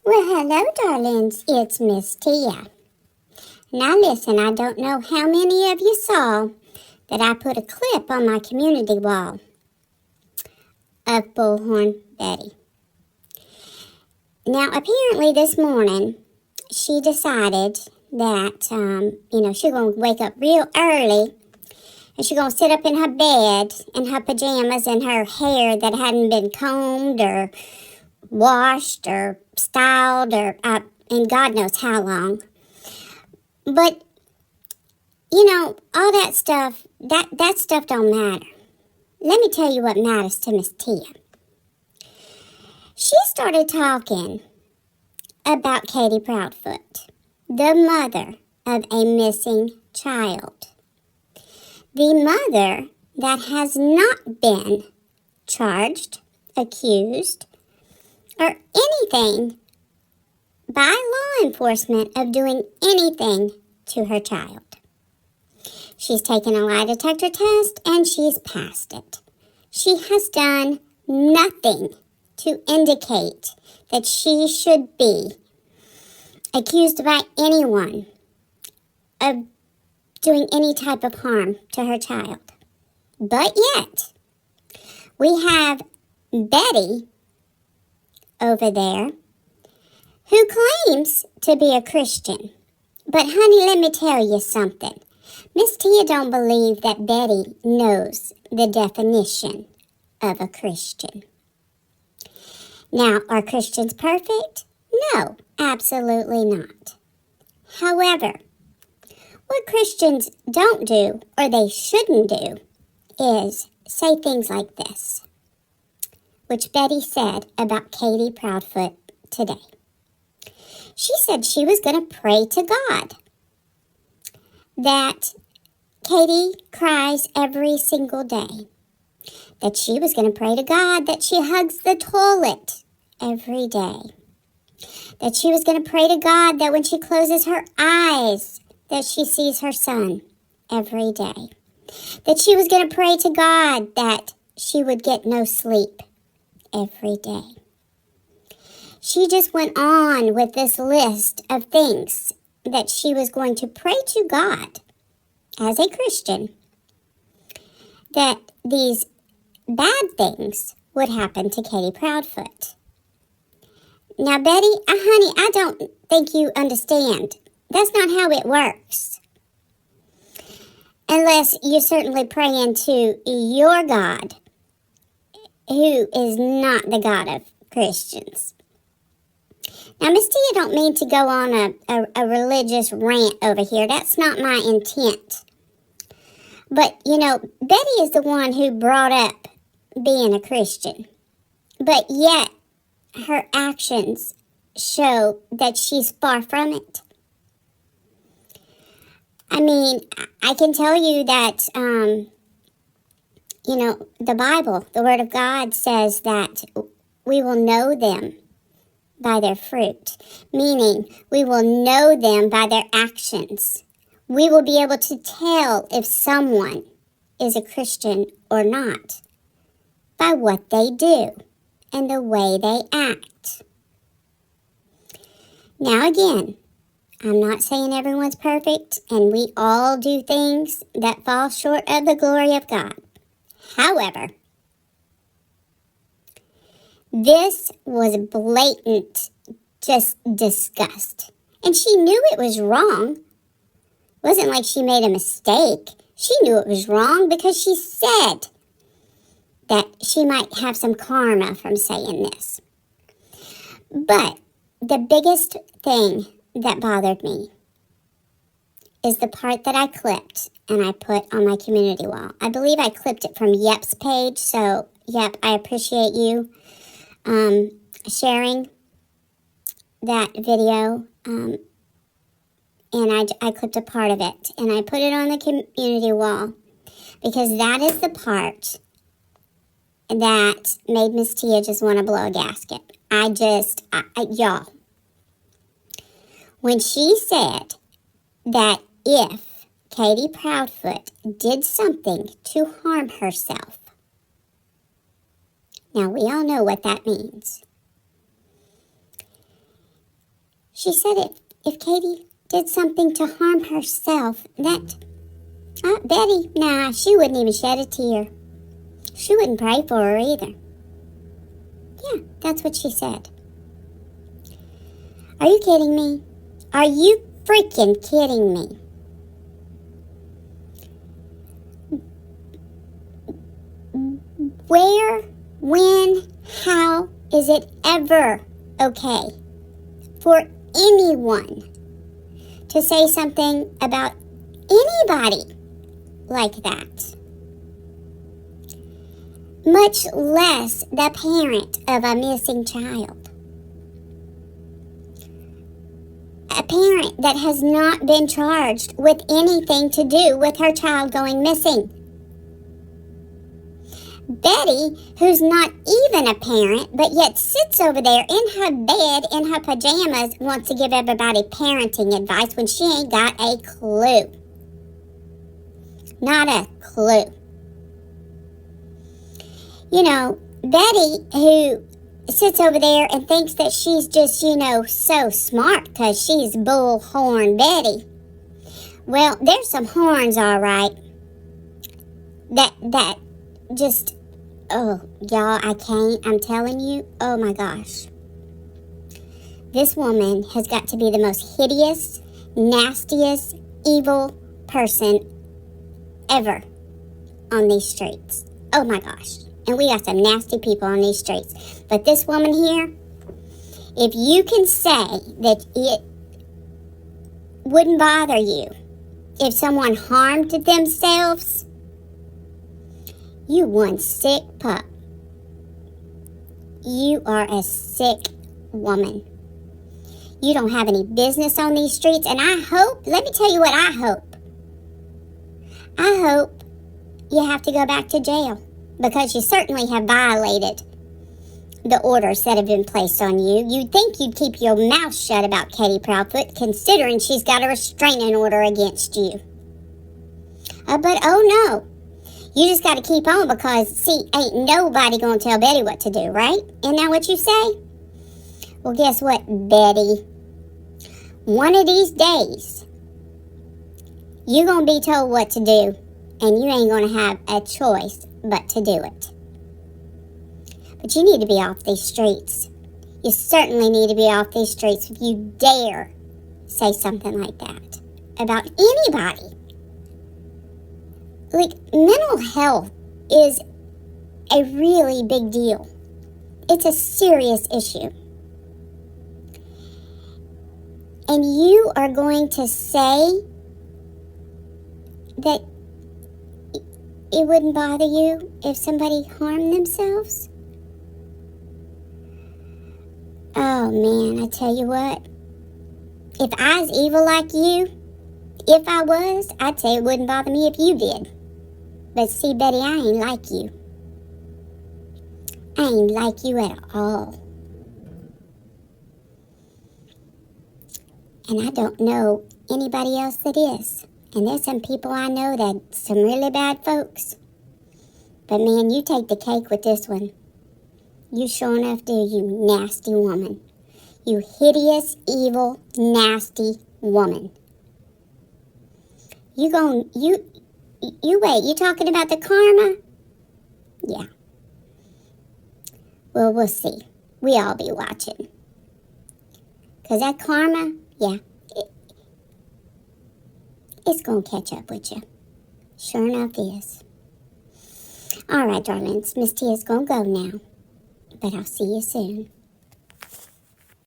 Well, hello, darlings. It's Miss Tia. Now, listen, I don't know how many of you saw that I put a clip on my community wall of Bullhorn Betty. Now, apparently this morning, she decided that, she's going to wake up real early and she's going to sit up in her bed in her pajamas and her hair that hadn't been combed or washed or styled or and God knows how long. But, all that stuff, that stuff don't matter. Let me tell you what matters to Miss Tia. She started talking about Katie Proudfoot, the mother of a missing child. The mother that has not been charged, accused, or anything by law enforcement of doing anything to her child. She's taken a lie detector test and she's passed it. She has done nothing to indicate that she should be accused by anyone of doing any type of harm to her child. But yet, we have Betty over there who claims to be a Christian. But honey, let me tell you something. Miss Tia don't believe that Betty knows the definition of a Christian. Now, are Christians perfect? No, absolutely not. However, what Christians don't do, or they shouldn't do, is say things like this, which Betty said about Katie Proudfoot today. She said she was going to pray to God that Katie cries every single day, that she was going to pray to God that she hugs the toilet every day, that she was going to pray to God that when she closes her eyes, that she sees her son every day, that she was going to pray to God that she would get no sleep every day. She just went on with this list of things that she was going to pray to God as a Christian, that these bad things would happen to Katie Proudfoot. Now, Betty, honey, I don't think you understand. That's not how it works. Unless you're certainly praying to your God, who is not the God of Christians. Now, Miss Tia don't mean to go on a religious rant over here. That's not my intent. But, Betty is the one who brought up being a Christian. But yet, her actions show that she's far from it. I mean, I can tell you that, the Bible, the Word of God says that we will know them by their fruit, meaning we will know them by their actions. We will be able to tell if someone is a Christian or not by what they do and the way they act. Now again, I'm not saying everyone's perfect and we all do things that fall short of the glory of God. However, this was blatant, just disgust. And she knew it was wrong. It wasn't like she made a mistake. She knew it was wrong because she said that she might have some karma from saying this. But the biggest thing that bothered me is the part that I clipped and I put on my community wall. I believe I clipped it from Yep's page, so Yep, I appreciate you sharing that video, and I clipped a part of it, and I put it on the community wall, because that is the part that made Miss Tia just want to blow a gasket. Y'all, when she said that if Katie Proudfoot did something to harm herself, now we all know what that means. She said if Katie did something to harm herself, that Betty, nah, she wouldn't even shed a tear. She wouldn't pray for her either. Yeah, that's what she said. Are you kidding me? Are you freaking kidding me? Where, when, how is it ever okay for anyone to say something about anybody like that? Much less the parent of a missing child. A parent that has not been charged with anything to do with her child going missing. Betty, who's not even a parent, but yet sits over there in her bed in her pajamas, wants to give everybody parenting advice when she ain't got a clue. Not a clue. You know, Betty, who sits over there and thinks that she's just, so smart because she's bullhorn Betty. Well, there's some horns, all right, that just, oh, y'all, I can't, I'm telling you, oh my gosh. This woman has got to be the most hideous, nastiest, evil person ever on these streets. Oh my gosh. And we got some nasty people on these streets. But this woman here, if you can say that it wouldn't bother you if someone harmed themselves, you one sick pup. You are a sick woman. You don't have any business on these streets. And I hope, let me tell you what I hope. I hope you have to go back to jail. Because you certainly have violated the orders that have been placed on you. You'd think you'd keep your mouth shut about Katie Proudfoot, considering she's got a restraining order against you. But oh no, you just got to keep on because, see, ain't nobody going to tell Betty what to do, right? Isn't that what you say? Well, guess what, Betty? One of these days, you're going to be told what to do, and you ain't going to have a choice but to do it. But you need to be off these streets. You certainly need to be off these streets if you dare say something like that about anybody. Like, mental health is a really big deal. It's a serious issue. And you are going to say that it wouldn't bother you if somebody harmed themselves? Oh man, I tell you what. If I was evil like you, if I was, I'd say it wouldn't bother me if you did. But see, Betty, I ain't like you. I ain't like you at all. And I don't know anybody else that is. And there's some people I know that some really bad folks. But man, you take the cake with this one. You sure enough do, you nasty woman. You hideous, evil, nasty woman. You wait, you talking about the karma? Yeah. Well, we'll see. We all be watching. Because that karma, yeah, it's going to catch up with you. Sure enough is. All right, darlings. Miss Tia's going to go now. But I'll see you soon.